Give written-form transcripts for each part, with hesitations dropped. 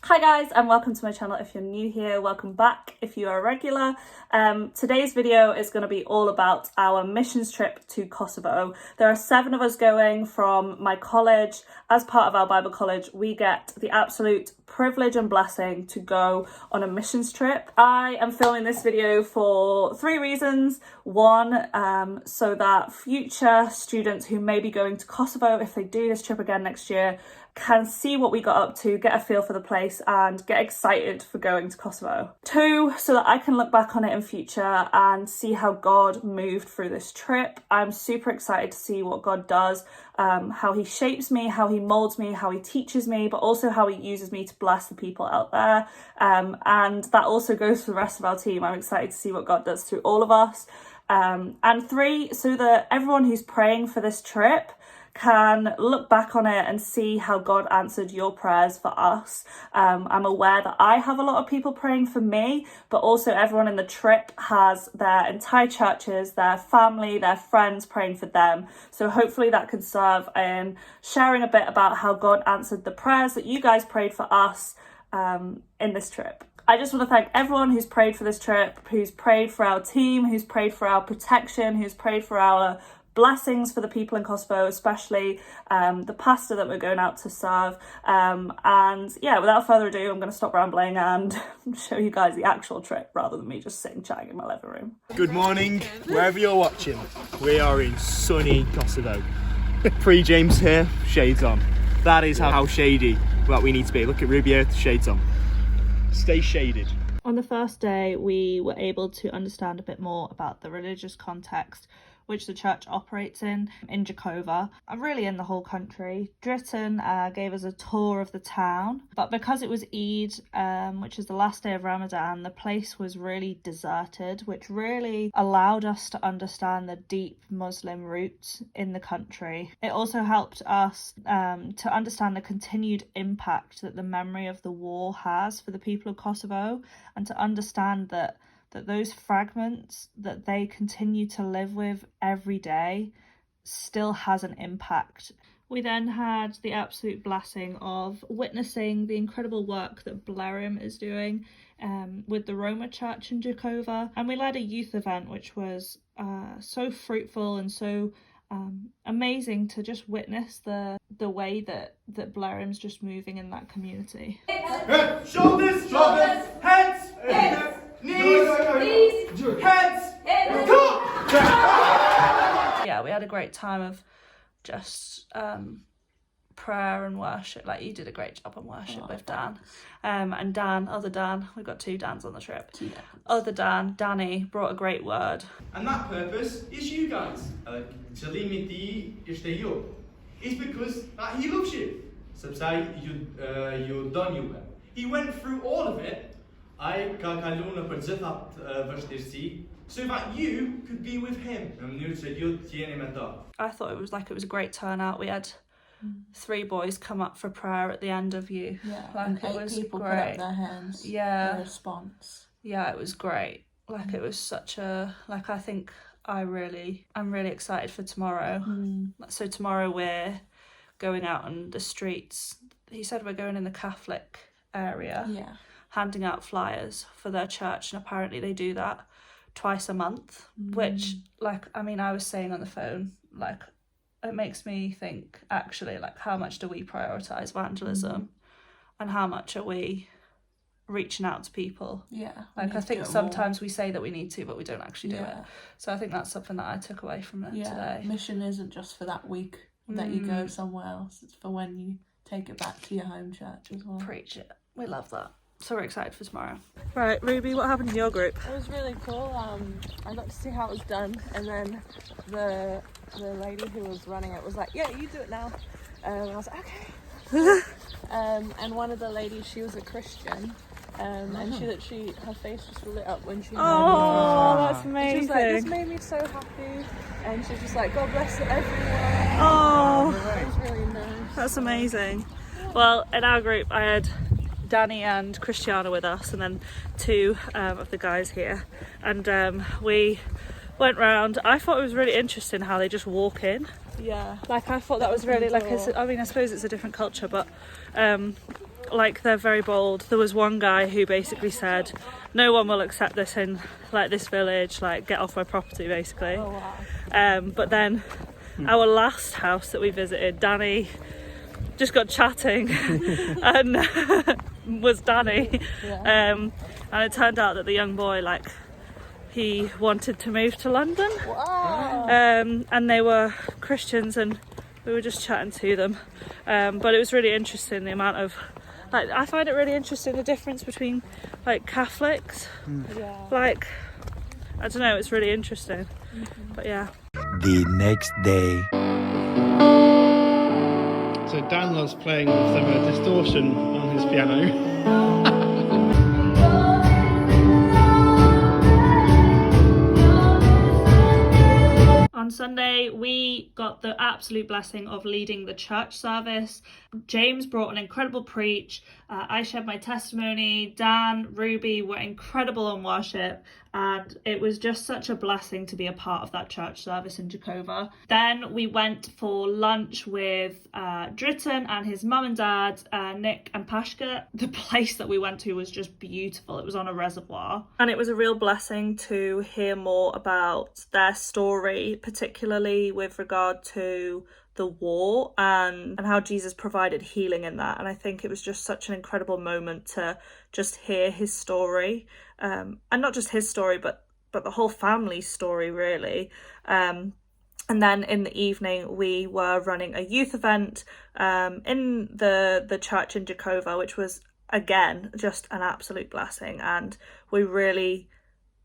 Hi guys, and welcome to my channel. If you're new here, welcome back. If you are a regular, today's video is going to be all about our missions trip to Kosovo. There are 7 of us going from my college. As part of our Bible college, we get the absolute privilege and blessing to go on a missions trip. I am filming this video for 3 reasons. One, so that future students who may be going to Kosovo, if they do this trip again next year, can see what we got up to, get a feel for the place and get excited for going to Kosovo. 2, so that I can look back on it in future and see how God moved through this trip. I'm super excited to see what God does, how he shapes me, how he molds me, how he teaches me, but also how he uses me to bless the people out there. And that also goes for the rest of our team. I'm excited to see what God does through all of us. And 3, so that everyone who's praying for this trip can look back on it and see how God answered your prayers for us. I'm aware that I have a lot of people praying for me, but also everyone in the trip has their entire churches, their family, their friends praying for them. So hopefully that can serve in sharing a bit about how God answered the prayers that you guys prayed for us in this trip. I just want to thank everyone who's prayed for this trip, who's prayed for our team, who's prayed for our protection, who's prayed for our blessings for the people in Kosovo, especially the pastor that we're going out to serve. And yeah, without further ado, I'm going to stop rambling and show you guys the actual trip rather than me just sitting chatting in my living room. Good morning, wherever you're watching. We are in sunny Kosovo. Pre-James here, shades on. That is how shady that we need to be. Look at Ruby here, shades on. Stay shaded. On the first day, we were able to understand a bit more about the religious context which the church operates in Jakova, and really in the whole country. Dritan gave us a tour of the town, but because it was Eid, which is the last day of Ramadan, the place was really deserted, which really allowed us to understand the deep Muslim roots in the country. It also helped us to understand the continued impact that the memory of the war has for the people of Kosovo, and to understand that those fragments that they continue to live with every day still has an impact. We then had the absolute blessing of witnessing the incredible work that Blerim is doing with the Roma church in Jakova. And we led a youth event which was so fruitful and so amazing to just witness the way that Blerim's just moving in that community. Shoulders, shoulders, heads, heads. Knees, heads, go! Yeah, we had a great time of just prayer and worship. Like, you did a great job on worship with Dan. And Dan, other Dan, we've got 2 Dans on the trip. Other Dan, Danny, brought a great word. And that purpose is you guys. It's because he loves you. He went through all of it. So that you could be with him. I thought it was a great turnout. We had 3 boys come up for prayer at the end of you. Yeah, like, and it 8 was people great. put up their hands. Yeah, in response. Yeah, it was great. Like, it was such a I think I'm really excited for tomorrow. So tomorrow we're going out on the streets. He said we're going in the Catholic area. Yeah. Handing out flyers for their church, and apparently they do that twice a month, which, I was saying on the phone, it makes me think, actually, how much do we prioritise evangelism and how much are we reaching out to people? Yeah. I think sometimes we say that we need to, but we don't actually do it. So I think that's something that I took away from it today. Mission isn't just for that week that you go somewhere else, it's for when you take it back to your home church as well. Preach it. We love that. So we're excited for tomorrow. Right, Ruby, what happened in your group? It was really cool. I got to see how it was done, and then the lady who was running it was like, "Yeah, you do it now." And I was like, "Okay." And one of the ladies, she was a Christian, and her face just lit up when she heard me. Oh, that's amazing. She was like, "This made me so happy," and she was just like, "God bless everyone." Oh, it was really nice. That's amazing. Well, in our group, I had Danny and Christiana with us, and then 2 of the guys here, and we went round. I thought it was really interesting how they just walk in. Yeah. I thought that was really I suppose it's a different culture, but like they're very bold. There was one guy who basically said, no one will accept this in like this village, like get off my property basically. Oh, wow. But then our last house that we visited, Danny just got chatting and was Danny. Yeah. And it turned out that the young boy, like, he wanted to move to London. Wow. And they were Christians and we were just chatting to them. But it was really interesting, the amount of, like, I find it really interesting, the difference between, like, Catholics. Yeah. Like, I don't know, it's really interesting. But yeah. The next day. So Dan loves playing with some distortion on his piano. On Sunday, we got the absolute blessing of leading the church service. James brought an incredible preach. I shared my testimony. Dan, Ruby were incredible on worship. And it was just such a blessing to be a part of that church service in Jakova. Then we went for lunch with Dritten and his mum and dad, Nick and Pashka. The place that we went to was just beautiful. It was on a reservoir. And it was a real blessing to hear more about their story, particularly with regard to the war and how Jesus provided healing in that. And I think it was just such an incredible moment to just hear his story, and not just his story, but the whole family's story, really. And then in the evening, we were running a youth event in the church in Jakova, which was, again, just an absolute blessing. And we really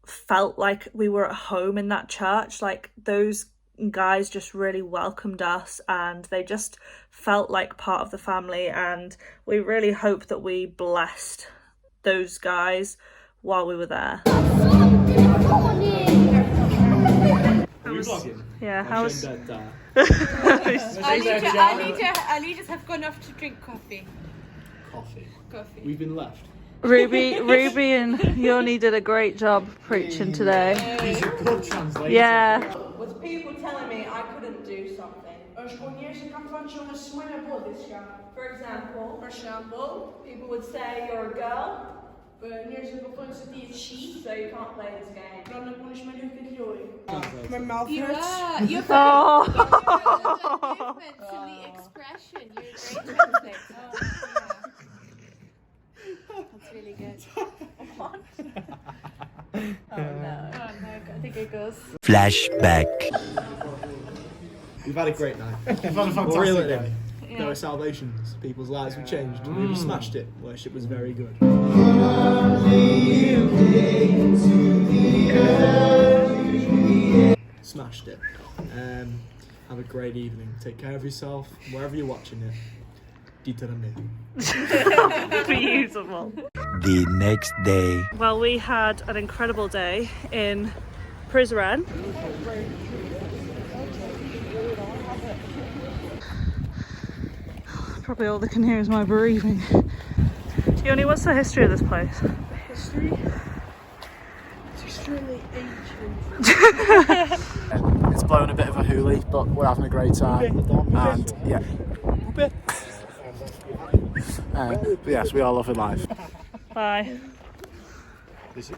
felt like we were at home in that church. Like, those guys just really welcomed us and they just felt like part of the family, and we really hope that we blessed those guys while we were there. I just have gone off to drink coffee. Coffee. We've been left. Ruby and Yoni did a great job preaching today. He's a good translator. Yeah. Was people telling me I couldn't do something? For example, people would say you're a girl. So you can't play this game. My mouth You hurts. are. You're Oh. different to the expression. You're a great translator. That's really good. Oh no, I think it goes. Flashback. We've had a great night. We've had a fantastic We're really day. There were salvations. People's lives were changed. We smashed it. Worship was very good. Smashed it. Have a great evening. Take care of yourself. Wherever you're watching it. Beautiful. The next day. Well, we had an incredible day in Prizren. Probably all they can hear is my breathing. Yoni, what's the history of this place? History? It's extremely ancient. It's blown a bit of a hoolie, but we're having a great time. And yeah. But yes, we are loving life. Bye. This is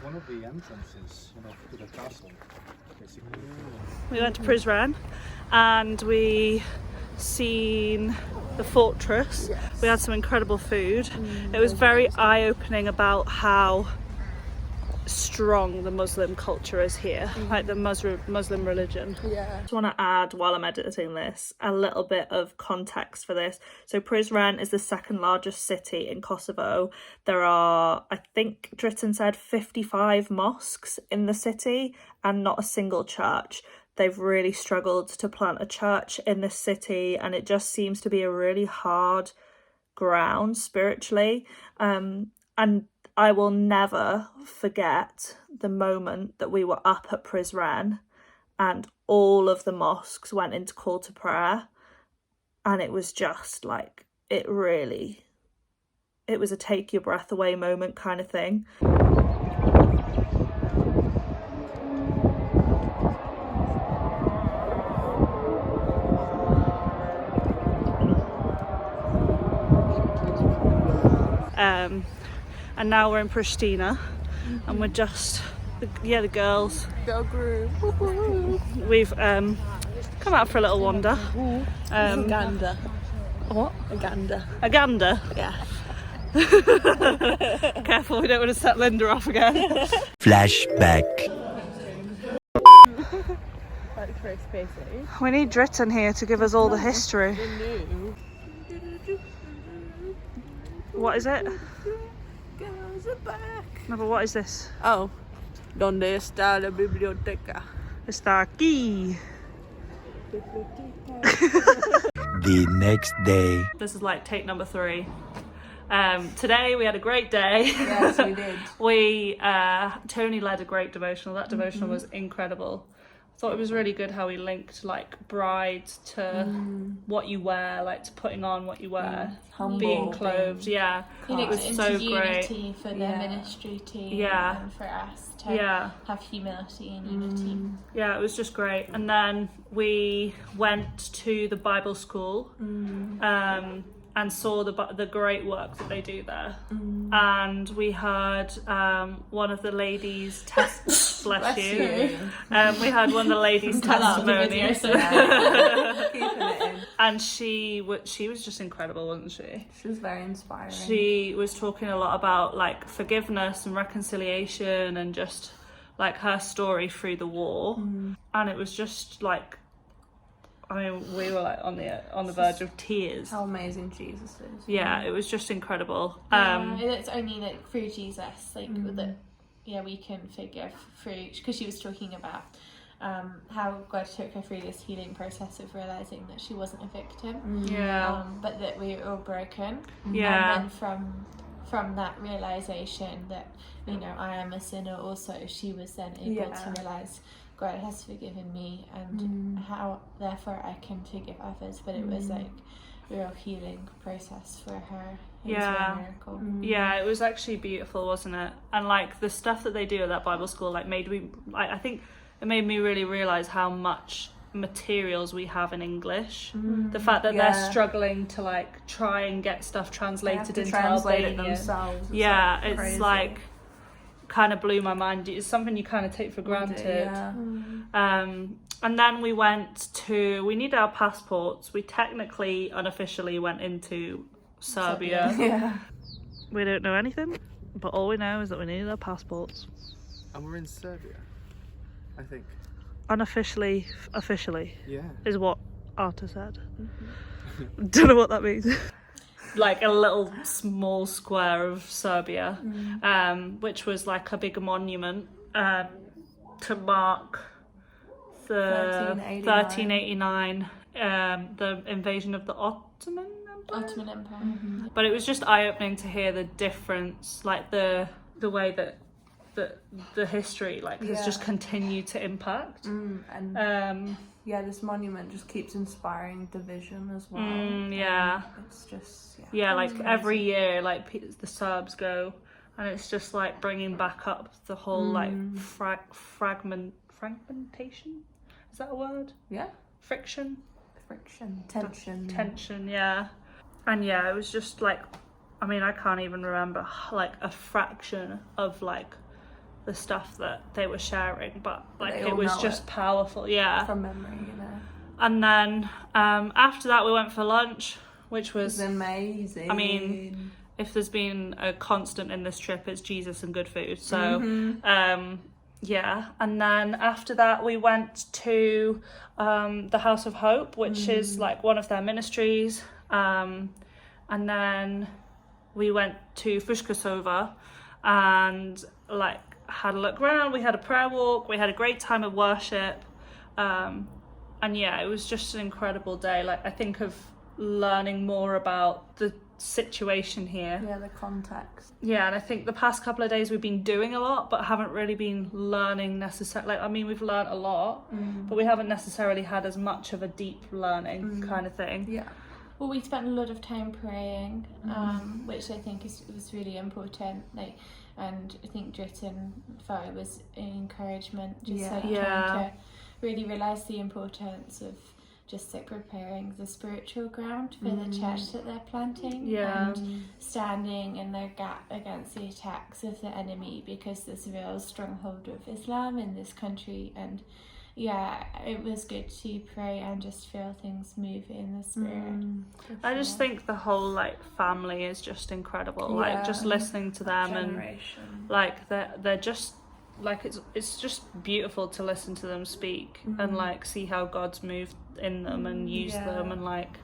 one of the entrances, to the castle, basically. We went to Prizren and we seen the fortress. We had some incredible food. It was very eye-opening about how strong the Muslim culture is here, like the Muslim religion. Yeah. I just want to add, while I'm editing this, a little bit of context for this. So Prizren is the second largest city in Kosovo. There are, I think Dritten said, 55 mosques in the city and not a single church. They've really struggled to plant a church in this city, and it just seems to be a really hard ground spiritually. And I will never forget the moment that we were up at Prizren and all of the mosques went into call to prayer, and it was just like, it was a take your breath away moment kind of thing. and now we're in Pristina, and we're just the girls. Girl group. We've come out for a little wander. Gander. What? A gander. A gander. Yeah. Careful, we don't want to set Linda off again. Flashback. That's very spacey. We need Dritten here to give us all the history. What is it? Girls are back. No, but what is this? Oh. ¿Dónde está la biblioteca? Está aquí. The next day. This is like take number 3. Today we had a great day. Yes, we did. Tony led a great devotional. That devotional was incredible. I thought it was really good how we linked like bride to what you wear, like to putting on what you wear, being clothed. Yeah, He it looked was into so unity great. for the ministry team Yeah. and for us to have humility and unity. Yeah, it was just great. And then we went to the Bible school and saw the great work that they do there. And we heard one of the ladies bless you. We had one of the ladies' testimonies. And she was just incredible, wasn't she? She was very inspiring. She was talking a lot about like forgiveness and reconciliation and just like her story through the war. And it was just like, I mean, we were like on the verge of tears. How amazing Jesus is. Yeah, it was just incredible. It's only like through Jesus, like that. Yeah, we can forgive through, because she was talking about how God took her through this healing process of realizing that she wasn't a victim. But that we were all broken. Yeah. And then from that realization that, you know, I am a sinner also, she was then able to realize God has forgiven me and how therefore I can forgive others. But it was like a real healing process for her. It was a miracle. Yeah, it was actually beautiful, wasn't it? And like the stuff that they do at that Bible school like I think it made me really realize how much materials we have in English. The fact that they're struggling to like try and get stuff translated into Albanian themselves. It's crazy. like kind of blew my mind. It's something you kind of take for granted. And then we needed our passports. We technically unofficially went into Serbia. We don't know anything, but all we know is that we needed our passports. And we're in Serbia, I think. Unofficially, officially Yeah. is what Arta said. Don't know what that means. Like a little small square of Serbia, which was like a big monument to mark the 1389, the invasion of the Ottoman Empire. But it was just eye-opening to hear the difference, like the way that the history like has just continued to impact. This monument just keeps inspiring division as well. It's just like every year like the Serbs go, and it's just like bringing back up the whole like fragmentation, is that a word? Friction, tension. And it was just like, I mean, I can't even remember like a fraction of like the stuff that they were sharing, but like it was just powerful. From memory, you know. And then after that we went for lunch, which was amazing. I mean, if there's been a constant in this trip, it's Jesus and good food. So and then after that we went to the House of Hope, which is like one of their ministries, and then we went to Kosovo and like had a look around. We had a prayer walk, we had a great time of worship, and it was just an incredible day. Like I think of learning more about the situation here, the context, and I think the past couple of days we've been doing a lot but haven't really been learning necessarily. Like I mean, we've learned a lot, but we haven't necessarily had as much of a deep learning kind of thing. Well, we spent a lot of time praying, which I think was really important. Like, and I think Dritten felt it was an encouragement, just like trying to really realise the importance of just like preparing the spiritual ground for the church that they're planting, Yeah. and standing in their gap against the attacks of the enemy, because there's a real stronghold of Islam in this country. And yeah, it was good to pray and just feel things move in the spirit. I just think the whole like family is just incredible. Like just listening to them and like they're just like it's just beautiful to listen to them speak and like see how God's moved in them and used them, and like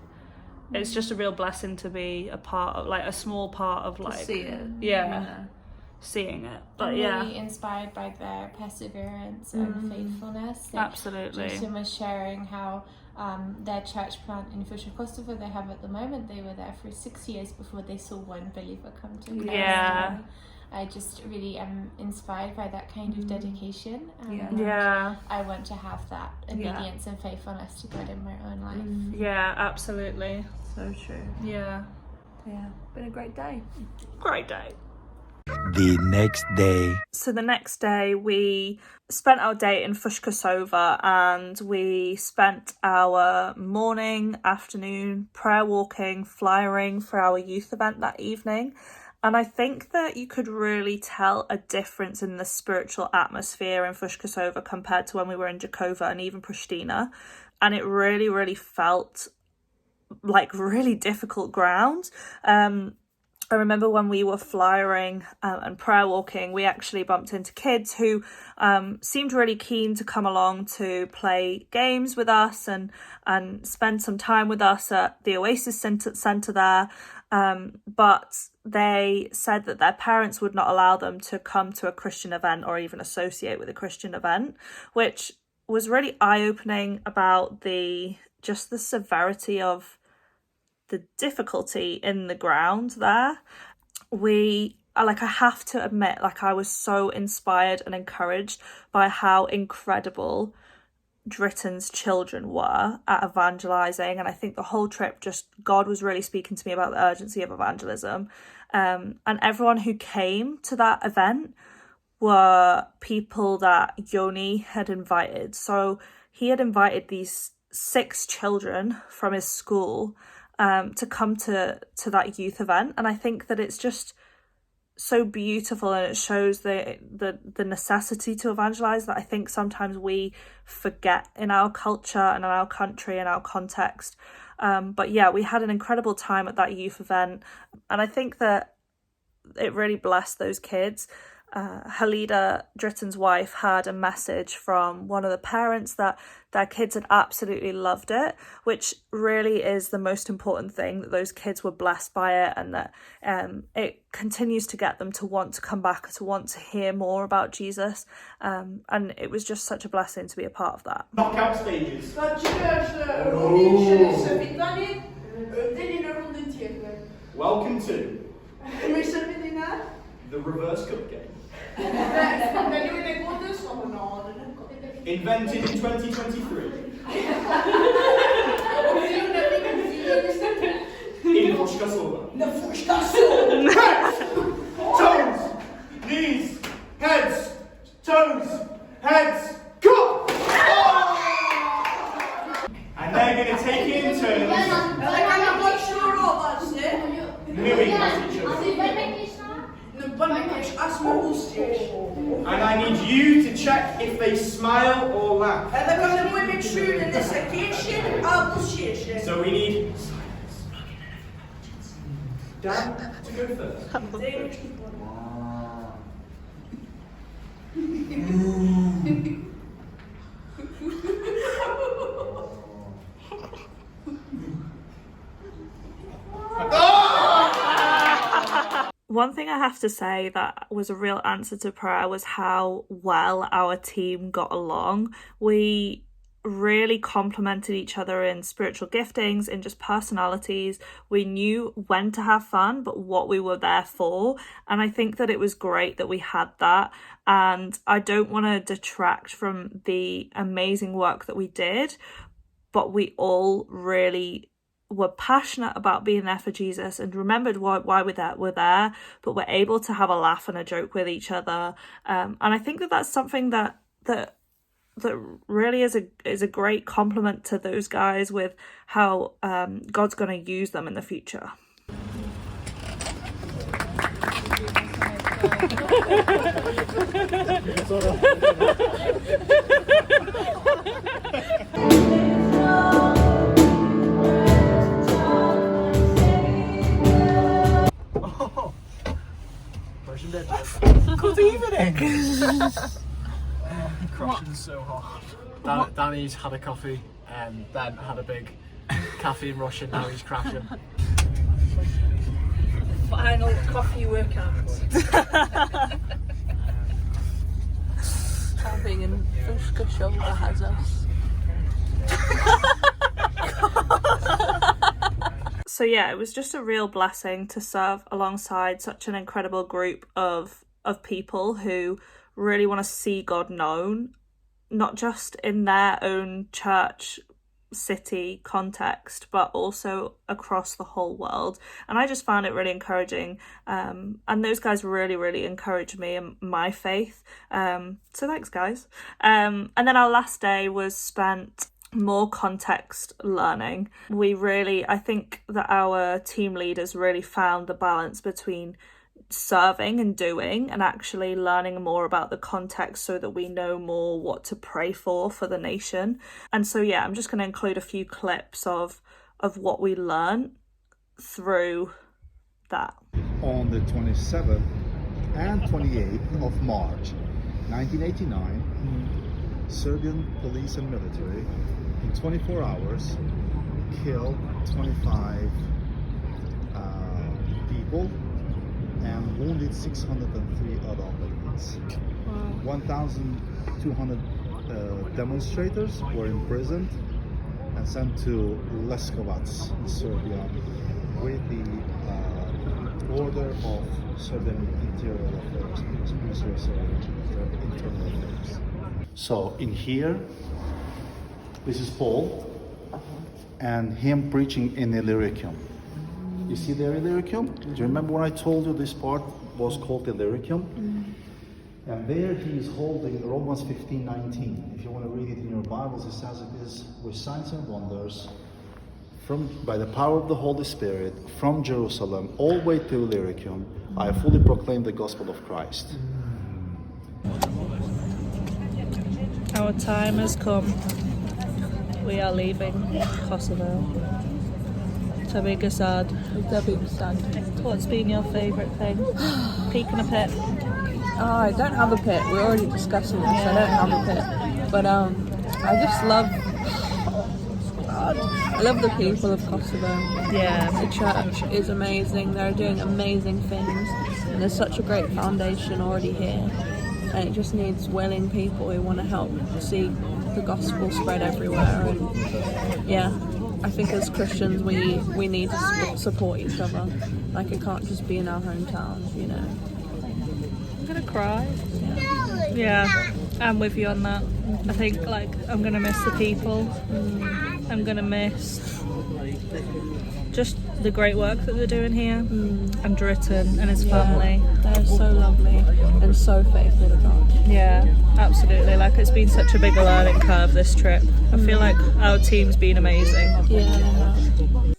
it's just a real blessing to be a part of, like a small part of, like see it. seeing it. But I'm really inspired by their perseverance and faithfulness. Like, absolutely. Jason was sharing how their church plant in Kosovo they have at the moment, they were there for 6 years before they saw one believer come to Christ. Yeah. I just really am inspired by that kind of dedication. I want to have that obedience and faithfulness to God in my own life. Yeah, absolutely. So true. Yeah. Yeah. Been a great day. Great day. The next day. So the next day we spent our day in Kosovo, and we spent our morning, afternoon prayer walking, flyering for our youth event that evening. And I think that you could really tell a difference in the spiritual atmosphere in Kosovo compared to when we were in Jakova and even Pristina. And it really, really felt like really difficult ground. I remember when we were flyering and prayer walking, we actually bumped into kids who seemed really keen to come along to play games with us and spend some time with us at the Oasis Centre there. But they said that their parents would not allow them to come to a Christian event or even associate with a Christian event, which was really eye-opening about the severity of the difficulty in the ground there. I have to admit, like, I was so inspired and encouraged by how incredible Dritton's children were at evangelizing, and I think the whole trip, just God was really speaking to me about the urgency of evangelism. And everyone who came to that event were people that Yoni had invited. So he had invited these 6 children from his school to come to that youth event, and I think that it's just so beautiful, and it shows the necessity to evangelize that I think sometimes we forget in our culture and in our country and our context. But yeah, we had an incredible time at that youth event, and I think that it really blessed those kids. Halida, Dritton's wife, had a message from one of the parents that their kids had absolutely loved it, which really is the most important thing, that those kids were blessed by it, and that it continues to get them to want to come back, to want to hear more about Jesus. And it was just such a blessing to be a part of that. Knockout stages. Welcome to the reverse cup game. Invented in 2023. In Kosovo. Toes, knees, heads, toes, heads, go! And they're going to take it in turns. Moving at each other. And I need you to check if they smile or laugh. So we need Dan to go first. One thing I have to say that was a real answer to prayer was how well our team got along. We really complemented each other in spiritual giftings, in just personalities. We knew when to have fun, but what we were there for. And I think that it was great that we had that. And I don't want to detract from the amazing work that we did, but we all really were passionate about being there for Jesus and remembered why we're there, but we're able to have a laugh and a joke with each other. And I think that that's something that really is a great compliment to those guys with how God's going to use them in the future. Good evening. Crashing so hard. Danny's had a coffee and then had a big caffeine rush and now he's crashing. Final coffee workout. Having in Kosovo has us. So yeah, it was just a real blessing to serve alongside such an incredible group of people who really want to see God known, not just in their own church city context, but also across the whole world. And I just found it really encouraging, and those guys really encouraged me in my faith, so thanks guys. And then our last day was spent more context learning. I think that our team leaders really found the balance between serving and doing and actually learning more about the context so that we know more what to pray for the nation. And so yeah, I'm just going to include a few clips of what we learned through that. On the 27th and 28th of March 1989, Serbian police and military in 24 hours killed 25 people and wounded 603 other Albanians. 1,200 demonstrators were imprisoned and sent to Leskovac in Serbia with the order of Serbian Interior Affairs, Ministry of Serbian Internal Affairs. So in here, this is Paul and him preaching in Illyricum. You see the Illyricum? Do you remember when I told you this part was called Illyricum? And there he is holding Romans 15:19. If you want to read it in your Bibles, it says it is with signs and wonders by the power of the Holy Spirit from Jerusalem all the way to Illyricum, I fully proclaim the gospel of Christ. Our time has come. We are leaving Kosovo. Tabiga sad. What's been your favourite thing? Peak in a pit. Oh, I don't have a pit. We're already discussing this. I don't have a pit. But I just love I love the people of Kosovo. Yeah. The church is amazing. They're doing amazing things. And there's such a great foundation already here. And it just needs willing people who want to help see the gospel spread everywhere. And yeah, I think as Christians we need to support each other. Like, it can't just be in our hometowns, you know. I'm gonna cry. Yeah, I'm with you on that. I think I'm gonna miss the people. I'm gonna miss just the great work that they're doing here, and Dritten and his family. They're so lovely and so faithful to God. Yeah, absolutely. It's been such a big learning curve this trip. I feel like our team's been amazing. Yeah.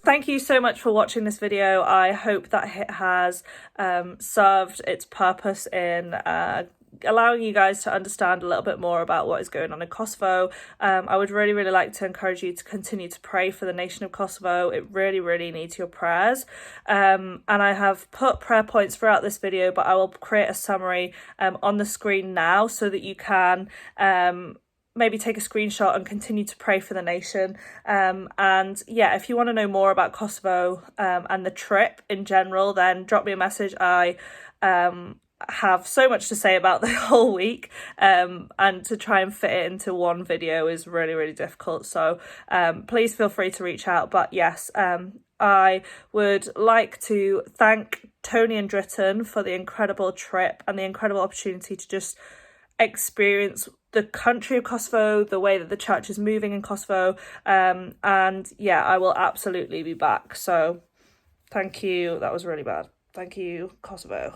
Thank you so much for watching this video. I hope that it has served its purpose in allowing you guys to understand a little bit more about what is going on in Kosovo. I would really like to encourage you to continue to pray for the nation of Kosovo. It really needs your prayers. And I have put prayer points throughout this video, but I will create a summary on the screen now so that you can maybe take a screenshot and continue to pray for the nation. And yeah, if you want to know more about Kosovo and the trip in general, then drop me a message. I have so much to say about the whole week, and to try and fit it into one video is really difficult, so please feel free to reach out. But yes, I would like to thank Tony and Dritten for the incredible trip and the incredible opportunity to just experience the country of Kosovo, the way that the church is moving in Kosovo, and yeah, I will absolutely be back. So thank you. That was really bad. Thank you, Kosovo.